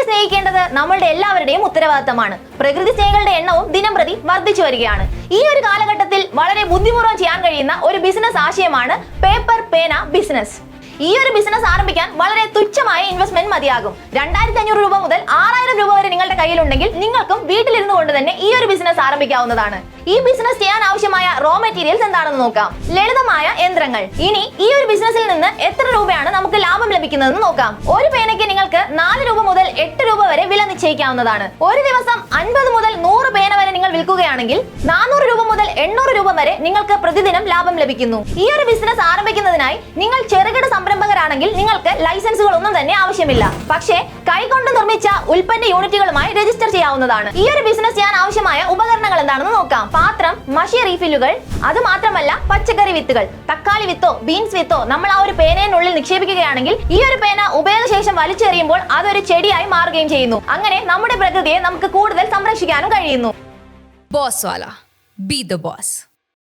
പ്രകൃതിയെ സ്നേഹിക്കേണ്ടത് നമ്മളുടെ എല്ലാവരുടെയും ഉത്തരവാദിത്തമാണ്. പ്രകൃതി സ്നേഹികളുടെ എണ്ണവും ദിനംപ്രതി വർദ്ധിച്ചു വരികയാണ്. ഈ ഒരു കാലഘട്ടത്തിൽ വളരെ ബുദ്ധിപൂർവ്വം ചെയ്യാൻ കഴിയുന്ന ഒരു ബിസിനസ് ആശയമാണ് പേപ്പർ പേന ബിസിനസ്. ഈ ഒരു ബിസിനസ് ആരംഭിക്കാൻ വളരെ തുച്ഛമായ ഇൻവെസ്റ്റ്മെന്റ് മതിയാകും. 2500 രൂപ മുതൽ 6000 രൂപ വരെ നിങ്ങളുടെ കയ്യിലുണ്ടെങ്കിൽ നിങ്ങൾക്കും വീട്ടിലിരുന്നു കൊണ്ട് തന്നെ ഈ ഒരു ബിസിനസ് ആരംഭിക്കാവുന്നതാണ്. ഈ ബിസിനസ് ചെയ്യാൻ ആവശ്യമായ റോ മെറ്റീരിയൽസ് എന്താണെന്ന് നോക്കാം. ലളിതമായ യന്ത്രങ്ങൾ. ഇനി ഈ ഒരു ബിസിനസ്സിൽ നിന്ന് എത്ര രൂപയാണ് നമുക്ക് ലാഭം ലഭിക്കുന്നതെന്ന് നോക്കാം. ഒരു പേനയ്ക്ക് നിങ്ങൾക്ക് 4 രൂപ മുതൽ 8 രൂപ വരെ വില നിശ്ചയിക്കാവുന്നതാണ്. ഒരു ദിവസം 50 മുതൽ 100 പേന വരെ നിങ്ങൾ വിൽക്കുകയാണെങ്കിൽ 400 രൂപ മുതൽ 800 രൂപ വരെ നിങ്ങൾക്ക് പ്രതിദിനം ലാഭം ലഭിക്കുന്നു. ഈ ഒരു ബിസിനസ് ആരംഭിക്കുന്നതിനായി നിങ്ങൾ ചെറുകിട സംരംഭകരാണെങ്കിൽ നിങ്ങൾക്ക് ലൈസൻസുകളൊന്നും തന്നെ ആവശ്യമില്ല. പക്ഷേ കൈകൊണ്ട് നിർമ്മിച്ച ഉൽപ്പന്ന യൂണിറ്റുകളുമായി രജിസ്റ്റർ ചെയ്യാവുന്നതാണ്. ഈ ഒരു ബിസിനസ് ചെയ്യാൻ ആവശ്യമായ ഉപകരണങ്ങൾ എന്താണെന്ന് നോക്കാം. പാത്രം, മഷി റീഫില്ലുകൾ, അത് മാത്രമല്ല പച്ചക്കറി വിത്തുകൾ, തക്കാളി വിത്തോ ബീൻസ് വിത്തോ നമ്മൾ ആ ഒരു പേനയിനുള്ളിൽ നിക്ഷേപിക്കുകയാണെങ്കിൽ ഈ ഒരു പേന ഉപയോഗശേഷം വലിച്ചെറിയുമ്പോൾ അതൊരു ചെടിയായി മാറുകയും ചെയ്യുന്നു. അങ്ങനെ നമ്മുടെ പ്രകൃതിയെ നമുക്ക് കൂടുതൽ സംരക്ഷിക്കാനും കഴിയുന്നു. ബോസ് വാല, ബി ദ ബോസ്.